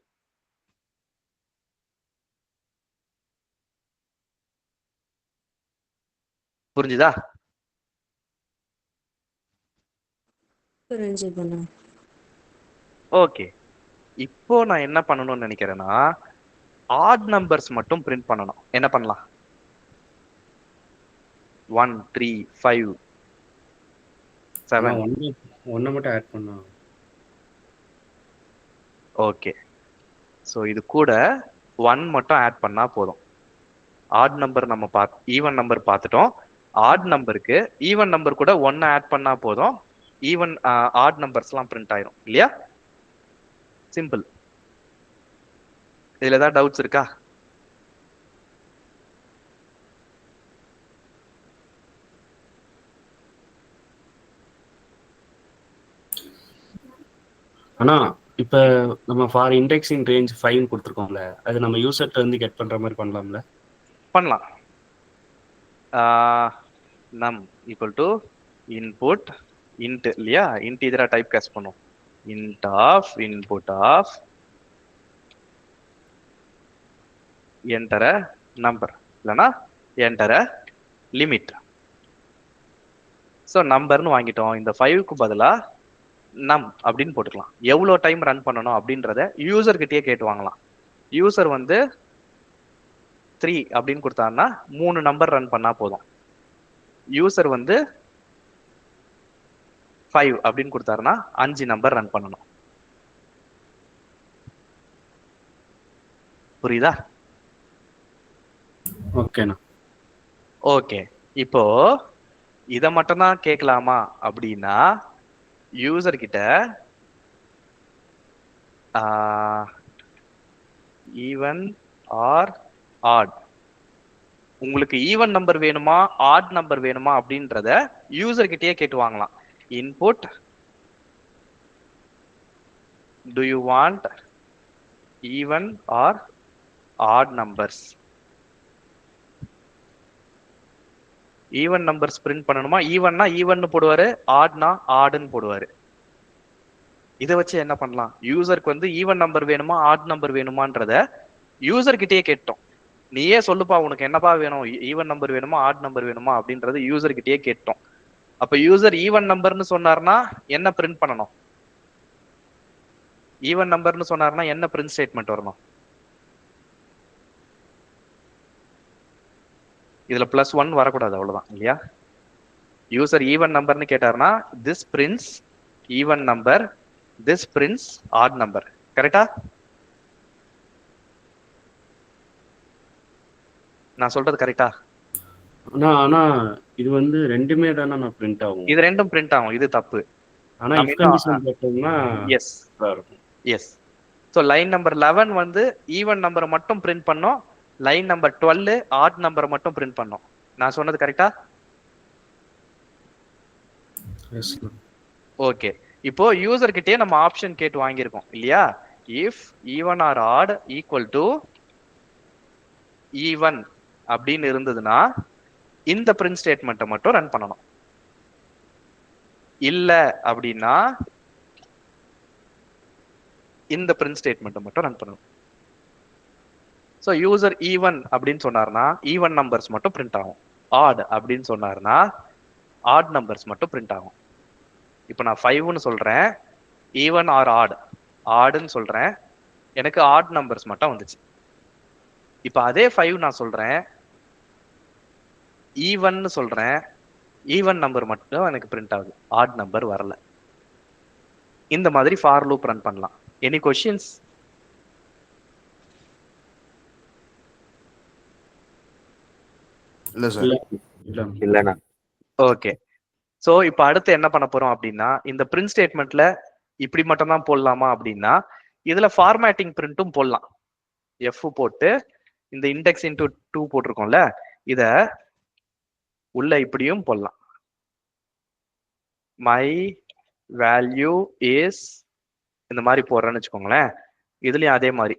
புரிஞ்சுதா? புரிஞ்சுதுண்ணா. ஓகே. இப்போ நான் என்ன பண்ணணும்னு நினைக்கிறேன்னா ஆட் நம்பர்ஸ் மட்டும் பிரிண்ட் பண்ணணும். என்ன பண்ணலாம்? 1 3 5 7. ஒன்னு மட்டும் ஆட் பண்ணா. ஓகே. சோ இது கூட 1 மட்டும் ஆட் பண்ணா போதும். ஆட் நம்பர் நம்ம ஈவன் நம்பர் பார்த்துட்டோம். ஆட் நம்பருக்கு ஈவன் நம்பர் கூட 1 ஆட் பண்ணா போதும். ஈவன் ஆட் நம்பர்ஸ்லாம் பிரிண்ட் ஆயிரும் இல்லையா? சிம்பிள். இதுல ஏதாவது டவுட்ஸ் இருக்கா? ஆனா இப்ப நம்ம ஃபார் இண்டெக்ஸிங் ரேஞ்ச் 5 கொடுத்துருக்கோம்ல, அது நம்ம யூசர்ட்ட இருந்து கெட் பண்ற மாதிரி பண்ணலாம்ல? பண்ணலாம். num = input int இல்லையா? இன்டிஜரா டைப் காஸ்ட் பண்ணும். int of input of enter a number இல்லனா enter a limit. சோ நம்பர்னு வாங்கிட்டோம். இந்த 5க்கு பதிலா num அப்படின்னு போட்டுக்கலாம். எவ்வளவு டைம் ரன் பண்ணணும் அப்படின்றத யூசர் கிட்டயே கேட்டு வாங்கலாம். யூசர் வந்து 3 அப்படின்னு கொடுத்தாருன்னா 3 நம்பர் ரன் பண்ணா போதும். யூசர் வந்து 5 அப்படின்னு கொடுத்தாருன்னா 5 நம்பர் ரன் பண்ணணும். புரியுதா? ஓகேண்ணா. ஓகே. இப்போ இத மட்டும் தான் கேட்கலாமா அப்படின்னா யூசர் கிட்ட ஈவன் ஆர் ஆட், உங்களுக்கு ஈவன் நம்பர் வேணுமா ஆட் நம்பர் வேணுமா அப்படின்றத யூசர் கிட்டயே கேட்டு வாங்கலாம். Input do you want even or odd numbers? Even numbers print பண்ணணுமா? ஈவன்னா ஈவன் போடுவாரு, ஆட்னா ஆடுன்னு போடுவாரு. இதை வச்சு என்ன பண்ணலாம்? யூசருக்கு வந்து ஈவன் நம்பர் வேணுமா ஆட் நம்பர் வேணுமான்றத யூசர் கிட்டயே கேட்டோம். நீயே சொல்லுப்பா உனக்கு என்னப்பா வேணும், ஈவன் நம்பர் வேணுமா ஆட் நம்பர் வேணுமா அப்படின்றது யூசர் கிட்டயே கேட்டோம். அப்ப யூசர் ஈவன் நம்பர்னு சொன்னார்னா என்ன பிரிண்ட் பண்ணணும்? ஈவன் நம்பர்னு சொன்னார்னா என்ன பிரிண்ட் ஸ்டேட்மெண்ட் வரணும்? இதுல +1 வரக்கூடாது, அவ்வளவுதான் இல்லையா? யூசர் ஈவன் நம்பர்னு கேட்டார்னா this prints even number, this prints odd number. கரெக்டா? நான் சொல்றது கரெக்டா? ஆனா இது வந்து ரெண்டுமே தானே நான் பிரிண்ட் ஆகும். இது ரெண்டும் பிரிண்ட் ஆகும். இது தப்பு. ஆனா if condition போட்டோம்னா yes yes. So line number 11 வந்து ஈவன் நம்பர் மட்டும் பிரிண்ட் பண்ணோம். லைன் நம்பர் 12 ஆட் நம்பர் மட்டும் பிரிண்ட் பண்ணோம். நான் சொன்னது கரெக்டா? ஓகே. இப்போ யூசர் கிட்டயே நம்ம ஆப்ஷன் கேட்டு வாங்கியிருக்கோம் இல்லையா? If even or odd equal to even அப்படின்னு இருந்ததுன்னா இந்த பிரிண்ட் ஸ்டேட்மெண்ட்டை மட்டும் ரன் பண்ணணும். இல்ல அப்படின்னா இந்த பிரிண்ட் ஸ்டேட்மெண்ட்டை மட்டும் ரன் பண்ணணும். ஸோ யூசர் ஈவன் அப்படின்னு சொன்னார்னா ஈவன் நம்பர்ஸ் மட்டும் பிரிண்ட் ஆகும். ஆட் அப்படின்னு சொன்னார்னா ஆட் நம்பர்ஸ் மட்டும் பிரிண்ட் ஆகும். இப்போ நான் 5ன்னு சொல்றேன், ஈவன் ஆர் ஆடுன்னு சொல்றேன், எனக்கு ஆட் நம்பர்ஸ் மட்டும் வந்துச்சு. இப்போ அதே 5 நான் சொல்றேன், ஈவன்னு சொல்றேன், ஈவன் நம்பர் மட்டும் எனக்கு பிரிண்ட் ஆகுது, ஆட் நம்பர் வரல. இந்த மாதிரி ஃபார் லூப் ரன் பண்ணலாம். Any questions? இல்ல சார். இல்லண்ணா. ஓகே. ஸோ இப்போ அடுத்து என்ன பண்ண போறோம் அப்படின்னா, இந்த பிரிண்ட் ஸ்டேட்மெண்ட்ல இப்படி மட்டும் தான் போடலாமா அப்படின்னா, இதுல ஃபார்மேட்டிங் பிரிண்ட்டும் போடலாம். எஃப் போட்டு இந்த இண்டெக்ஸ் இன்டூ 2 போட்டிருக்கோம்ல, இத உள்ள இப்படியும் போடலாம். மை வேல்யூ இஸ் இந்த மாதிரி போடுறேன்னு வச்சுக்கோங்களேன். இதுலயும் அதே மாதிரி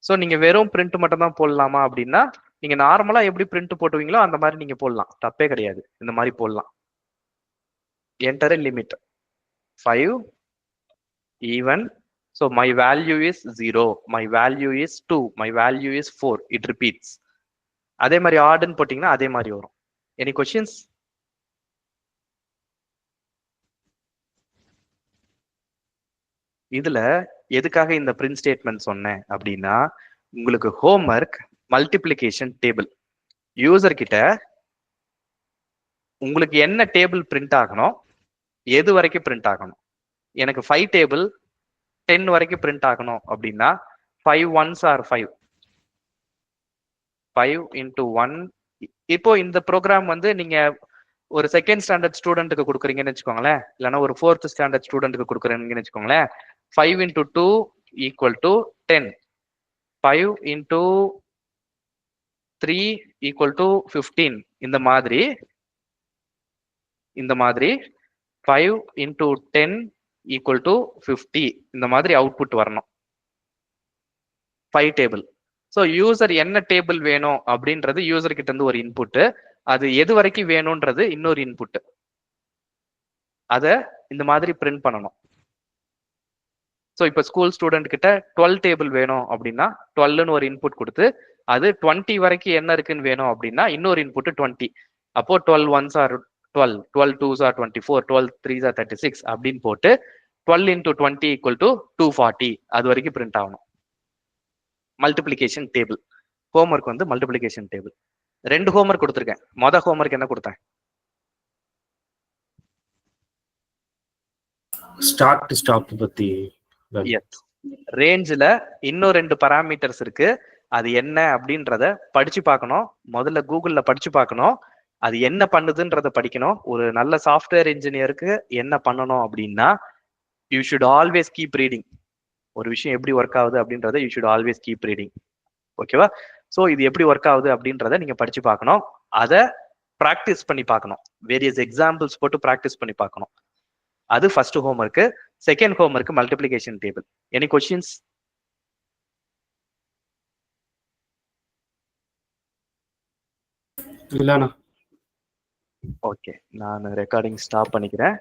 ஸோ நீங்க வெறும் பிரிண்ட் மட்டும் தான் போடலாமா அப்படின்னா, நீங்க நார்மலா எப்படி பிரிண்ட் போட்டுவீங்களோ அந்த மாதிரி நீங்க போடலாம், தப்பே கிடையாது. இந்த மாதிரி போடலாம். Enter limit 5 even. So my value is 0, my value is 2, my value is 4. It repeats. அதே மாதிரி ஆடுன்னு போட்டீங்கன்னா அதே மாதிரி வரும். Any questions? இதுல எதுக்காக இந்த பிரிண்ட் ஸ்டேட்மெண்ட் சொன்னேன் அப்படின்னா, உங்களுக்கு ஹோம்ஒர்க் மல்டிப்ளிகேஷன் டேபிள். யூசர் கிட்ட உங்களுக்கு என்ன டேபிள் பிரிண்ட் ஆகணும், எது வரைக்கும் பிரிண்ட் ஆகணும். எனக்கு 5 டேபிள் 10 வரைக்கும் பிரிண்ட் ஆகணும் அப்படின்னா 5 1s are 5. 5 into 1. இப்போ இந்த ப்ரோக்ராம் வந்து நீங்க ஒரு செகண்ட் ஸ்டாண்டர்ட் ஸ்டூடெண்ட்டுக்கு கொடுக்குறீங்கன்னு வச்சுக்கோங்களேன், இல்லைன்னா ஒரு 4th ஸ்டாண்டர்ட் ஸ்டூடெண்ட்டுக்கு கொடுக்குறீங்கன்னு வச்சுக்கோங்களேன். 5 into 2 equal to 10. 5 into 3 equal to 15. இந்த மாதிரி 5 into 10 equal to 50. இந்த மாதிரி அவுட்புட் வரணும் 5 டேபிள். ஸோ யூசர் என்ன டேபிள் வேணும் அப்படின்றது யூசர் கிட்ட இருந்து ஒரு இன்புட், அது எது வரைக்கும் வேணும்ன்றது இன்னொரு இன்புட். அதை இந்த மாதிரி பிரிண்ட் பண்ணணும். ஸோ இப்போ ஸ்கூல் ஸ்டூடெண்ட் கிட்ட 12 டேபிள் வேணும் அப்படின்னா 12ன்னு ஒரு இன்புட் கொடுத்து, அது 20 வரைக்கும் என்ன இருக்குன்னு வேணும் அப்படின்னா இன்னொரு இன்புட் 20. அப்போ 12 1s are 12, 12 2s are 24, 12 3s are 36 அப்படின்னு போட்டு 12 into 20 equal to 240 அது வரைக்கும் பிரிண்ட் ஆகணும். Multiplication table. ஹோம்ஒர்க் வந்து மல்டிப்ளிகேஷன் டேபிள். 2 ஹோம்ஒர்க் கொடுத்துருக்கேன். ஹோம்ஒர்க் என்ன கொடுத்தேன்? ஸ்டார்ட் ஸ்டாப் பத்தி. எஸ். ரேஞ்சில் இன்னும் 2 பராமீட்டர்ஸ் இருக்கு. அது என்ன அப்படின்றத படிச்சு பார்க்கணும். முதல்ல கூகுள்ல படிச்சு பார்க்கணும், அது என்ன பண்ணுதுன்றத படிக்கணும். ஒரு நல்ல சாஃப்ட்வேர் இன்ஜினியருக்கு என்ன பண்ணணும் அப்படின்னா, you should always keep reading. ஒரு விஷயம் எப்படி ஒர்க் ஆகுது அப்படின்றத you should always keep reading. ஓகேவா? ஸோ இது எப்படி ஒர்க் ஆகுது அப்படின்றத நீங்க படிச்சு பார்க்கணும். அதை ப்ராக்டிஸ் பண்ணி பார்க்கணும். வேரியஸ் எக்ஸாம்பிள்ஸ் போட்டு ப்ராக்டிஸ் பண்ணி பார்க்கணும். அது first homework. Second homework multiplication table. Any questions? இல்லண்ணா. ஓகே, நான் ரெக்கார்டிங் ஸ்டாப் பண்ணிக்கிறேன்.